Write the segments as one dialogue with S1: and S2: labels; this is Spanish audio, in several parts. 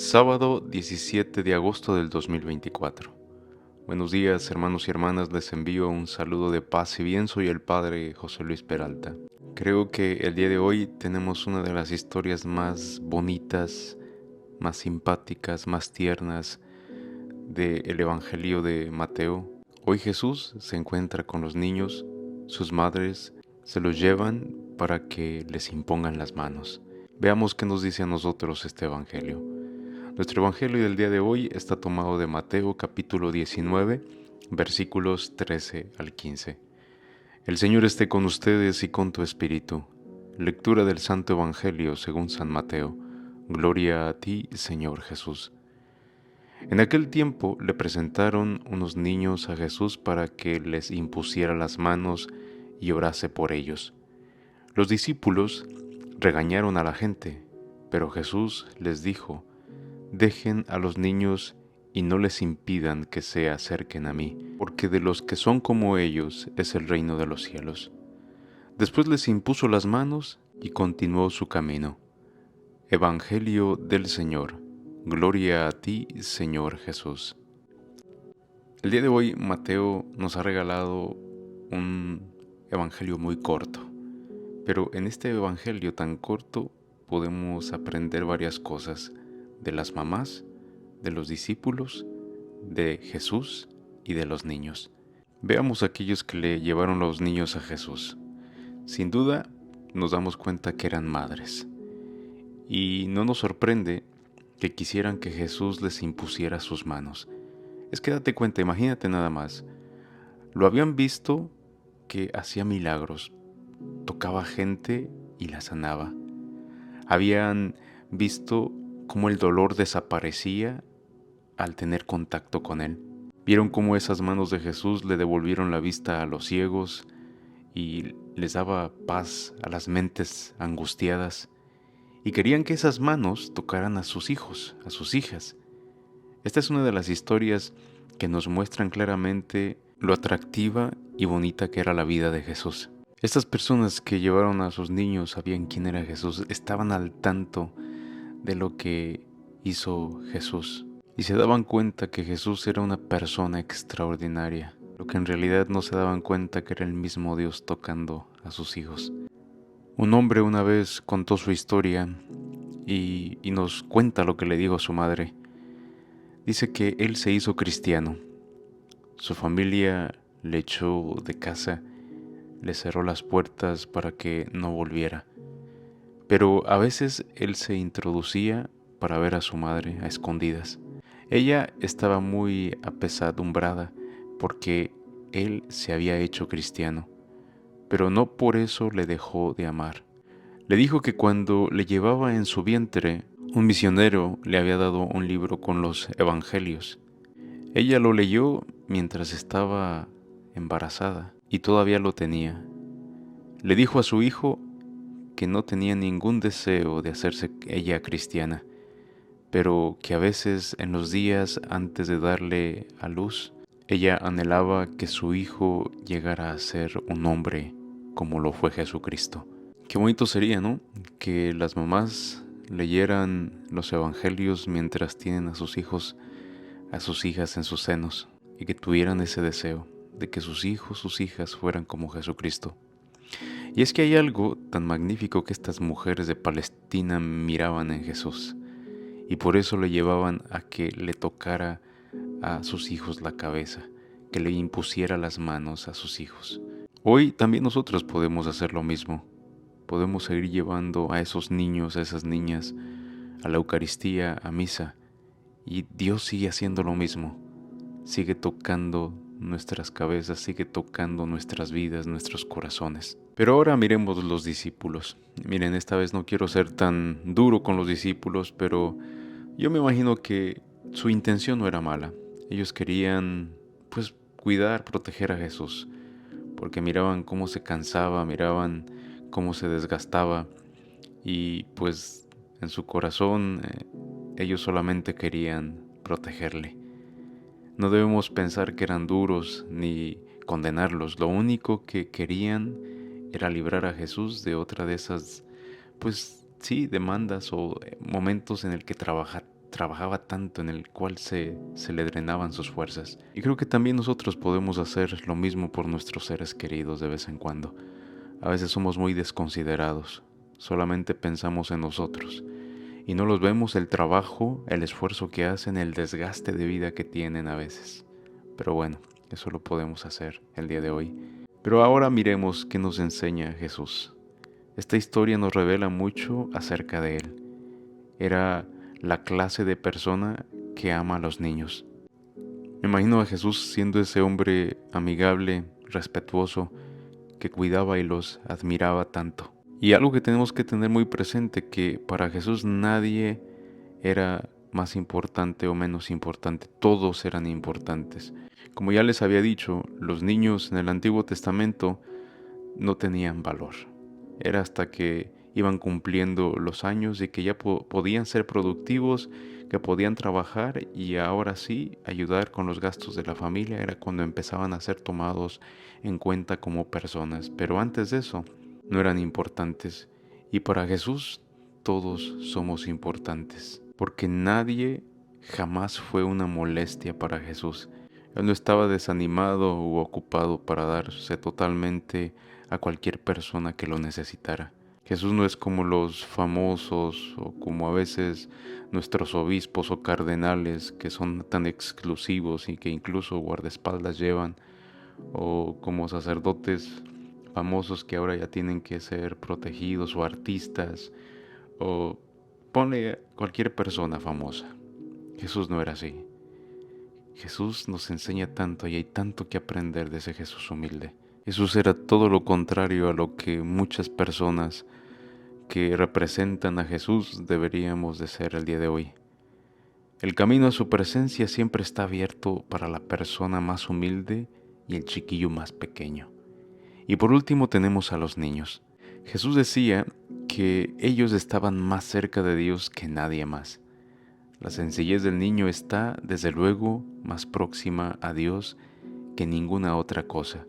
S1: Sábado 17 de agosto del 2024. Buenos días, hermanos y hermanas, les envío un saludo de paz y bien. Soy el padre José Luis Peralta. Creo que el día de hoy tenemos una de las historias más bonitas, más simpáticas, más tiernas del Evangelio de Mateo. Hoy Jesús se encuentra con los niños, sus madres se los llevan para que les impongan las manos. Veamos qué nos dice a nosotros este Evangelio. Nuestro Evangelio del día de hoy está tomado de Mateo capítulo 19, versículos 13 al 15. El Señor esté con ustedes y con tu espíritu. Lectura del Santo Evangelio según San Mateo. Gloria a ti, Señor Jesús. En aquel tiempo le presentaron unos niños a Jesús para que les impusiera las manos y orase por ellos. Los discípulos regañaron a la gente, pero Jesús les dijo: Dejen a los niños y no les impidan que se acerquen a mí, porque de los que son como ellos es el reino de los cielos. Después les impuso las manos y continuó su camino. Evangelio del Señor. Gloria a ti, Señor Jesús. El día de hoy Mateo nos ha regalado un evangelio muy corto, pero en este evangelio tan corto podemos aprender varias cosas de las mamás, de los discípulos, de Jesús y de los niños. Veamos aquellos que le llevaron los niños a Jesús. Sin duda nos damos cuenta que eran madres. Y no nos sorprende que quisieran que Jesús les impusiera sus manos. Es que date cuenta, imagínate nada más. Lo habían visto que hacía milagros, tocaba gente y la sanaba. Habían visto cómo el dolor desaparecía al tener contacto con él. Vieron cómo esas manos de Jesús le devolvieron la vista a los ciegos y les daba paz a las mentes angustiadas. Y querían que esas manos tocaran a sus hijos, a sus hijas. Esta es una de las historias que nos muestran claramente lo atractiva y bonita que era la vida de Jesús. Estas personas que llevaron a sus niños sabían quién era Jesús, estaban al tanto de lo que hizo Jesús y se daban cuenta que Jesús era una persona extraordinaria, lo que en realidad no se daban cuenta que era el mismo Dios tocando a sus hijos. Un hombre una vez contó su historia y nos cuenta lo que le dijo a su madre. Dice que él se hizo cristiano. Su familia le echó de casa, le cerró las puertas para que no volviera. Pero a veces él se introducía para ver a su madre a escondidas. Ella estaba muy apesadumbrada porque él se había hecho cristiano, pero no por eso le dejó de amar. Le dijo que cuando le llevaba en su vientre, un misionero le había dado un libro con los evangelios. Ella lo leyó mientras estaba embarazada y todavía lo tenía. Le dijo a su hijo que no tenía ningún deseo de hacerse ella cristiana, pero que a veces en los días antes de darle a luz, ella anhelaba que su hijo llegara a ser un hombre como lo fue Jesucristo. Qué bonito sería, ¿no? Que las mamás leyeran los evangelios mientras tienen a sus hijos, a sus hijas en sus senos, y que tuvieran ese deseo de que sus hijos, sus hijas fueran como Jesucristo. Y es que hay algo tan magnífico que estas mujeres de Palestina miraban en Jesús, y por eso le llevaban a que le tocara a sus hijos la cabeza, que le impusiera las manos a sus hijos. Hoy también nosotros podemos hacer lo mismo. Podemos seguir llevando a esos niños, a esas niñas, a la Eucaristía, a misa, y Dios sigue haciendo lo mismo. Sigue tocando nuestras cabezas, sigue tocando nuestras vidas, nuestros corazones. Pero ahora miremos los discípulos. Miren, esta vez no quiero ser tan duro con los discípulos, pero yo me imagino que su intención no era mala. Ellos querían, pues, cuidar, proteger a Jesús, porque miraban cómo se cansaba, miraban cómo se desgastaba, y pues en su corazón ellos solamente querían protegerle. No debemos pensar que eran duros ni condenarlos. Lo único que querían era librar a Jesús de otra de esas, pues sí, demandas o momentos en el que trabajar trabajaba tanto, en el cual se le drenaban sus fuerzas. Y creo que también nosotros podemos hacer lo mismo por nuestros seres queridos de vez en cuando. A veces somos muy desconsiderados, solamente pensamos en nosotros y no los vemos el trabajo, el esfuerzo que hacen, el desgaste de vida que tienen a veces. Pero bueno, eso lo podemos hacer el día de hoy. Pero ahora miremos qué nos enseña Jesús. Esta historia nos revela mucho acerca de Él. Era la clase de persona que ama a los niños. Me imagino a Jesús siendo ese hombre amigable, respetuoso, que cuidaba y los admiraba tanto. Y algo que tenemos que tener muy presente, que para Jesús nadie era más importante o menos importante, todos eran importantes. Como ya les había dicho, los niños en el Antiguo Testamento no tenían valor. Era hasta que iban cumpliendo los años y que ya podían ser productivos, que podían trabajar y ahora sí ayudar con los gastos de la familia, era cuando empezaban a ser tomados en cuenta como personas. Pero antes de eso no eran importantes. Y para Jesús todos somos importantes, porque nadie jamás fue una molestia para Jesús. Él no estaba desanimado u ocupado para darse totalmente a cualquier persona que lo necesitara. Jesús no es como los famosos o como a veces nuestros obispos o cardenales que son tan exclusivos y que incluso guardaespaldas llevan, o como sacerdotes famosos que ahora ya tienen que ser protegidos, o artistas, o ponle cualquier persona famosa. Jesús no era así. Jesús nos enseña tanto y hay tanto que aprender de ese Jesús humilde. Jesús era todo lo contrario a lo que muchas personas que representan a Jesús deberíamos de ser el día de hoy. El camino a su presencia siempre está abierto para la persona más humilde y el chiquillo más pequeño. Y por último tenemos a los niños. Jesús decía que ellos estaban más cerca de Dios que nadie más. La sencillez del niño está, desde luego, más próxima a Dios que ninguna otra cosa.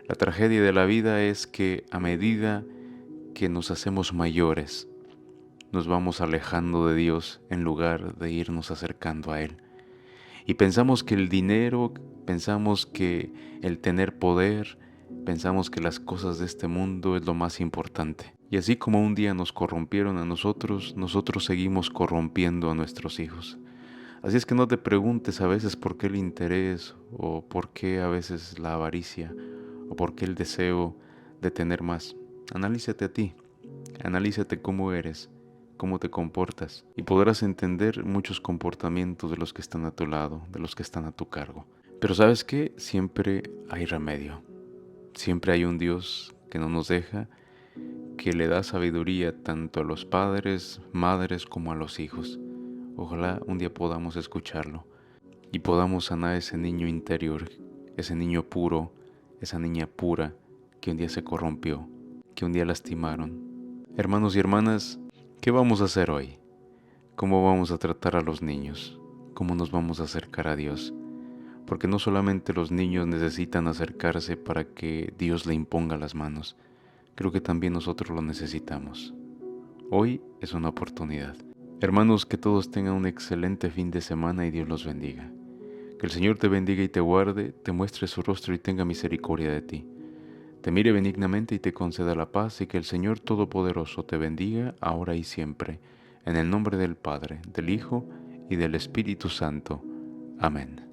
S1: La tragedia de la vida es que a medida que nos hacemos mayores, nos vamos alejando de Dios en lugar de irnos acercando a Él. Y pensamos que el dinero, pensamos que el tener poder, pensamos que las cosas de este mundo es lo más importante. Y así como un día nos corrompieron a nosotros, nosotros seguimos corrompiendo a nuestros hijos. Así es que no te preguntes a veces por qué el interés, o por qué a veces la avaricia, o por qué el deseo de tener más. Analízate a ti, analízate cómo eres, cómo te comportas, y podrás entender muchos comportamientos de los que están a tu lado, de los que están a tu cargo. Pero ¿sabes qué? Siempre hay remedio. Siempre hay un Dios que no nos deja, que le da sabiduría tanto a los padres, madres, como a los hijos. Ojalá un día podamos escucharlo y podamos sanar ese niño interior, ese niño puro, esa niña pura que un día se corrompió, que un día lastimaron. Hermanos y hermanas, ¿qué vamos a hacer hoy? ¿Cómo vamos a tratar a los niños? ¿Cómo nos vamos a acercar a Dios? Porque no solamente los niños necesitan acercarse para que Dios le imponga las manos, creo que también nosotros lo necesitamos. Hoy es una oportunidad. Hermanos, que todos tengan un excelente fin de semana y Dios los bendiga. Que el Señor te bendiga y te guarde, te muestre su rostro y tenga misericordia de ti. Te mire benignamente y te conceda la paz, y que el Señor Todopoderoso te bendiga ahora y siempre. En el nombre del Padre, del Hijo y del Espíritu Santo. Amén.